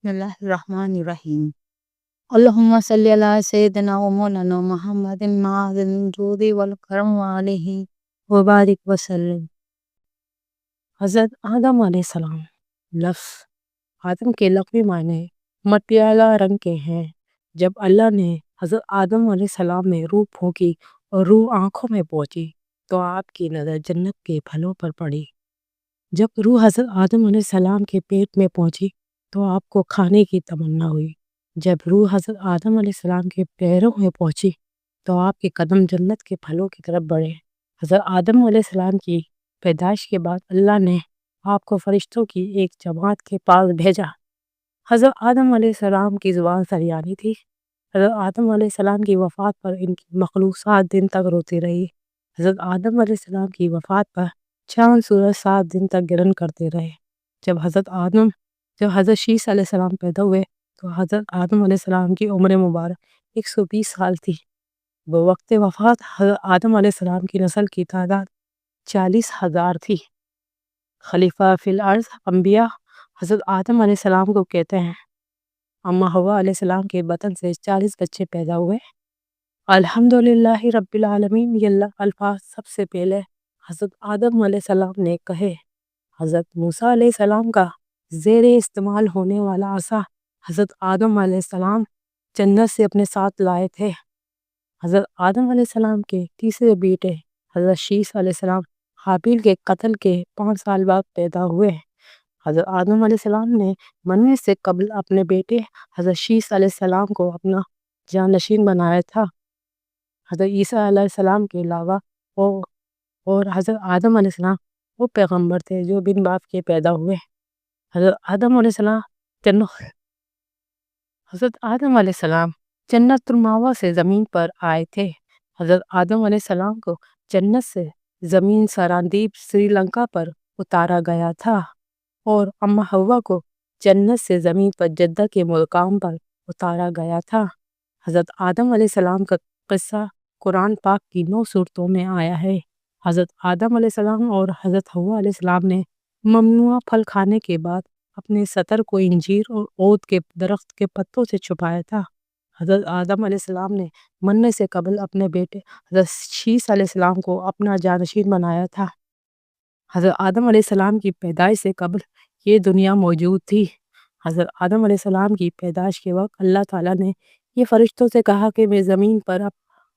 بسم اللہ الرحمن الرحیم۔ اللہم صلی علی سیدنا و مولانا محمد معدن الجود والکرم علیہ وبارک وسلم۔ حضرت آدم علیہ السلام لفظ آدم کے لغوی معنی مٹیالہ رنگ کے ہیں۔ جب اللہ نے حضرت آدم علیہ السلام میں روح پھونکی اور روح آنکھوں میں پہنچی تو آپ کی نظر جنت کے پھلوں پر پڑی۔ جب روح حضرت آدم علیہ السلام کے پیٹ میں پہنچی تو آپ کو کھانے کی تمنا ہوئی۔ جب روح حضرت آدم علیہ السلام کے پیروں میں پہنچی تو آپ کے قدم جنت کے پھلوں کی طرف بڑھے۔ حضرت آدم علیہ السلام کی پیدائش کے بعد اللہ نے آپ کو فرشتوں کی ایک جماعت کے پاس بھیجا۔ حضرت آدم علیہ السلام کی زبان سریانی تھی۔ حضرت آدم علیہ السلام کی وفات پر ان کی مخلوق 7 دن تک روتی رہی۔ حضرت آدم علیہ السلام کی وفات پر چاند سورج 7 دن تک گرہن کرتے رہے۔ جب حضرت شیس علیہ السلام پیدا ہوئے تو حضرت آدم علیہ السلام کی عمر مبارک 120 سال تھی۔ بوقت وفات حضرت آدم علیہ السلام کی نسل کی تعداد 40,000 تھی۔ خلیفہ فی الارض انبیاء حضرت آدم علیہ السلام کو کہتے ہیں۔ اماں حوا علیہ السلام کے بطن سے 40 بچے پیدا ہوئے۔ الحمدللہ رب العالمین، یہ الفاظ سب سے پہلے حضرت آدم علیہ السلام نے کہے۔ حضرت موسیٰ علیہ السلام کا زیر استعمال ہونے والا عصا حضرت آدم علیہ السلام جنت سے اپنے ساتھ لائے تھے۔ حضرت آدم علیہ السلام کے تیسرے بیٹے حضرت شیس علیہ السلام حابیل کے قتل کے 5 سال بعد پیدا ہوئے۔ حضرت آدم علیہ السلام نے مرنے سے قبل اپنے بیٹے حضرت شیس علیہ السلام کو اپنا جانشین بنایا تھا۔ حضرت عیسیٰ علیہ السلام کے علاوہ اور حضرت آدم علیہ السلام وہ پیغمبر تھے جو بن باپ کے پیدا ہوئے۔ حضرت آدم علیہ السلام جنت المأویٰ سے زمین پر آئے تھے۔ حضرت آدم علیہ السلام کو جنت سے زمین سراندیپ سری لنکا پر اتارا گیا تھا اور اماں حوا کو جنت سے زمین پر جدہ کے مقام پر اتارا گیا تھا۔ حضرت آدم علیہ السلام کا قصہ قرآن پاک کی 9 سورتوں میں آیا ہے۔ حضرت آدم علیہ السلام اور حضرت حوا علیہ السلام نے ممنوعہ پھل کھانے کے بعد اپنے سطر کو انجیر اور عود کے درخت کے پتوں سے چھپایا تھا۔ حضرت آدم علیہ السلام نے مرنے سے قبل اپنے بیٹے حضرت شیس علیہ السلام کو اپنا جانشین بنایا تھا۔ حضرت آدم علیہ السلام کی پیدائش سے قبل یہ دنیا موجود تھی۔ حضرت آدم علیہ السلام کی پیدائش کے وقت اللہ تعالیٰ نے یہ فرشتوں سے کہا کہ میں زمین پر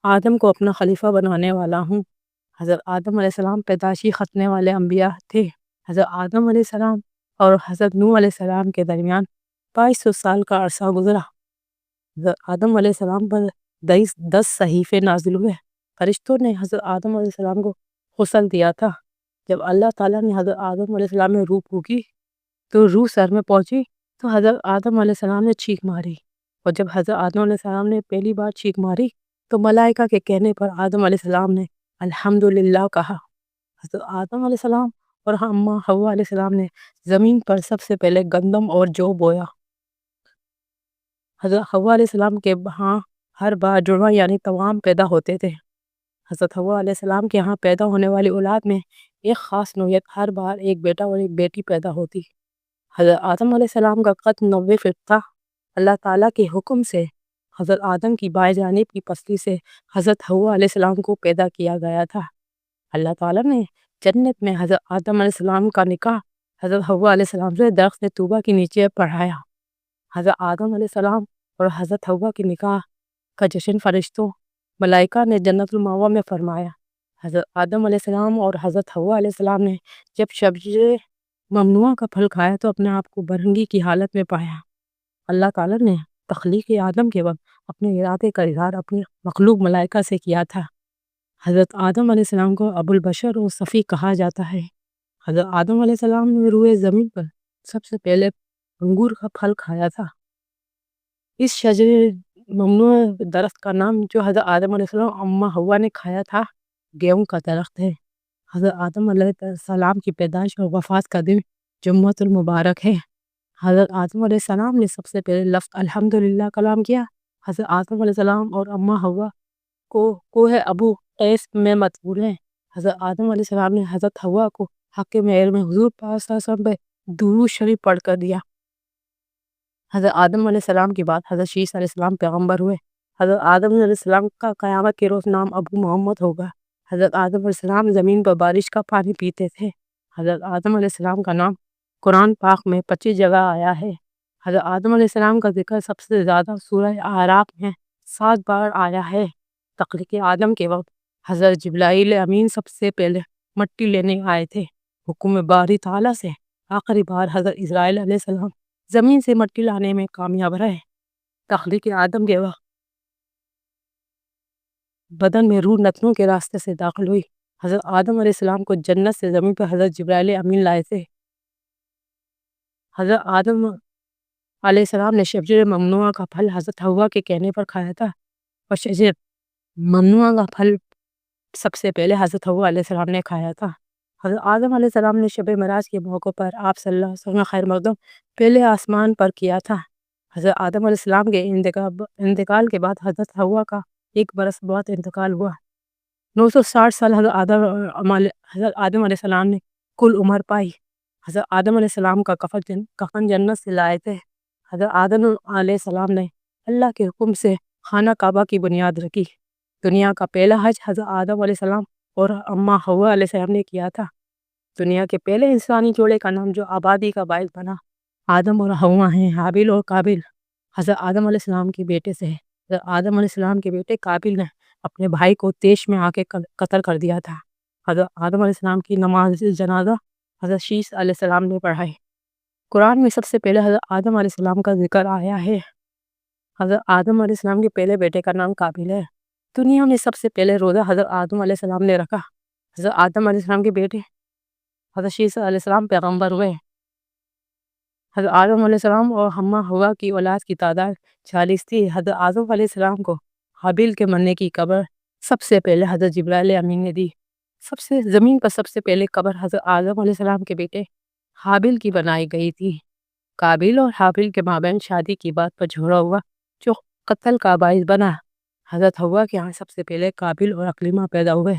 آدم کو اپنا خلیفہ بنانے والا ہوں۔ حضرت آدم علیہ السلام پیدائشی ختنے والے انبیاء تھے۔ حضرت آدم علیہ السلام اور حضرت نوح علیہ السلام کے درمیان 2200 سال کا عرصہ گزرا۔ حضرت آدم علیہ السلام پر 10 صحیفے نازل ہوئے۔ فرشتوں نے حضرت آدم علیہ السلام کو غسل دیا تھا۔ جب اللہ تعالیٰ نے حضرت آدم علیہ السلام میں روح پھونکی تو روح سر میں پہنچی تو حضرت آدم علیہ السلام نے چیخ ماری، اور جب حضرت آدم علیہ السلام نے پہلی بار چیخ ماری تو ملائکہ کے کہنے پر آدم علیہ السلام نے الحمدللہ کہا۔ حضرت آدم علیہ السلام اور اماں حوا علیہ السلام نے زمین پر سب سے پہلے گندم اور جو بویا۔ حضرت حوا علیہ السلام کے ہاں ہر بار جڑواں یعنی توام پیدا ہوتے تھے۔ حضرت حوا علیہ السلام کے ہاں پیدا ہونے والی اولاد میں ایک خاص نوعیت ہر بار ایک بیٹا اور ایک بیٹی پیدا ہوتی۔ حضرت آدم علیہ السلام کا قد 90 فٹ تھا۔ اللہ تعالیٰ کے حکم سے حضرت آدم کی بائیں جانب کی پسلی سے حضرت حوا علیہ السلام کو پیدا کیا گیا تھا۔ اللہ تعالیٰ نے جنت میں حضرت آدم علیہ السلام کا نکاح حضرت حوا علیہ السلام سے درخت طوبہ کے نیچے پڑھایا۔ حضرت آدم علیہ السلام اور حضرت حوا کے نکاح کا جشن فرشتوں ملائکہ نے جنت المأویٰ میں فرمایا۔ حضرت آدم علیہ السلام اور حضرت حوا علیہ السلام نے جب شجرہ ممنوعہ کا پھل کھایا تو اپنے آپ کو برہنگی کی حالت میں پایا۔ اللہ تعالیٰ نے تخلیق آدم کے وقت اپنے ارادے کا اظہار اپنی مخلوق ملائکہ سے کیا تھا۔ حضرت آدم علیہ السلام کو ابو البشر اور صفی کہا جاتا ہے۔ حضرت آدم علیہ السلام نے روئے زمین پر سب سے پہلے انگور کا پھل کھایا تھا۔ اس شجرہ ممنوع درخت کا نام جو حضرت آدم علیہ السلام اماں حوا نے کھایا تھا گیہوں کا درخت ہے۔ حضرت آدم علیہ السلام کی پیدائش اور وفات کا دن جمعہ المبارک ہے۔ حضرت آدم علیہ السلام نے سب سے پہلے لفظ الحمدللہ کلام کیا۔ حضرت آدم علیہ السلام اور اماں حوا کو کوہ ابو قیس میں مدفون ہیں۔ حضرت آدم علیہ السلام نے حضرت حوا کو حق مہر میں حضور پاک صلی اللہ علیہ وسلم پہ درود شریف پڑھ کر دیا۔ حضرت آدم علیہ السلام کے بعد حضرت شیس علیہ السلام پیغمبر ہوئے۔ حضرت آدم علیہ السلام کا قیامت کے روز نام ابو محمد ہوگا۔ حضرت آدم علیہ السلام زمین پر بارش کا پانی پیتے تھے۔ حضرت آدم علیہ السلام کا نام قرآن پاک میں 25 جگہ آیا ہے۔ حضرت آدم علیہ السلام کا ذکر سب سے زیادہ سورہ اعراف میں 7 بار آیا ہے۔ تخلیق آدم کے وقت حضرت جبرائیل امین سب سے پہلے مٹی لینے آئے تھے۔ حکم باری تعالیٰ سے آخری بار حضرت اسرائیل علیہ السلام زمین سے مٹی لانے میں کامیاب رہے۔ تخلیق آدم کے وقت بدن میں روح نتنوں کے راستے سے داخل ہوئی۔ حضرت آدم علیہ السلام کو جنت سے زمین پر حضرت جبرائیل امین لائے تھے۔ حضرت آدم علیہ السلام نے شجر ممنوعہ کا پھل حضرت حوا کے کہنے پر کھایا تھا، اور شجر ممنوعہ کا پھل سب سے پہلے حضرت حوا علیہ السلام نے کھایا تھا۔ حضرت آدم علیہ السلام نے شب معراج کے موقع پر آپ صلی اللہ علیہ وسلم خیر مقدم پہلے آسمان پر کیا تھا۔ حضرت آدم علیہ السلام کے انتقال کے بعد حضرت حوا کا 1 برس بعد انتقال ہوا۔ 960 سال حضرت آدم علیہ السلام نے کل عمر پائی۔ حضرت آدم علیہ السلام کا کفن جنت سے لائے تھے۔ حضرت آدم علیہ السلام نے اللہ کے حکم سے خانہ کعبہ کی بنیاد رکھی۔ دنیا کا پہلا حج حضرت آدم علیہ السلام اور اماں حوا علیہ السلام نے کیا تھا۔ دنیا کے پہلے انسانی جوڑے کا نام جو آبادی کا باعث بنا آدم اور حوا ہیں، حابیل اور قابیل، حضرت آدم علیہ السلام کے بیٹے سے ہے۔ حضرت آدم علیہ السلام کے بیٹے قابیل نے اپنے بھائی کو تیش میں آ کے قتل کر دیا تھا۔ حضرت آدم علیہ السلام کی نماز جنازہ حضرت شیس علیہ السلام نے پڑھائی۔ قرآن میں سب سے پہلے حضرت آدم علیہ السلام کا ذکر آیا ہے۔ حضرت آدم علیہ السلام کے پہلے بیٹے کا نام قابیل ہے۔ دنیا میں سب سے پہلے روزہ حضرت آدم علیہ السلام نے رکھا۔ حضرت آدم علیہ السلام کے بیٹے حضرت شیس علیہ السلام پیغمبر ہوئے۔ حضرت آدم علیہ السلام اور اماں حوا کی اولاد کی تعداد 40 تھی۔ حضرت آدم علیہ السلام کو حابیل کے مرنے کی خبر سب سے پہلے حضرت جبرائیل امین نے دی۔ زمین پر سب سے پہلے قبر حضرت آدم علیہ السلام کے بیٹے حابیل کی بنائی گئی تھی۔ قابیل اور حابیل کے مابین شادی کی بات پر جھگڑا ہوا جو قتل کا باعث بنا۔ حضرت حوا کے ہاں سب سے پہلے قابیل اور اکلیمہ پیدا ہوئے۔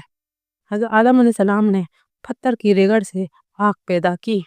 حضرت آدم علیہ السلام نے پتھر کی ریگڑ سے آگ پیدا کی۔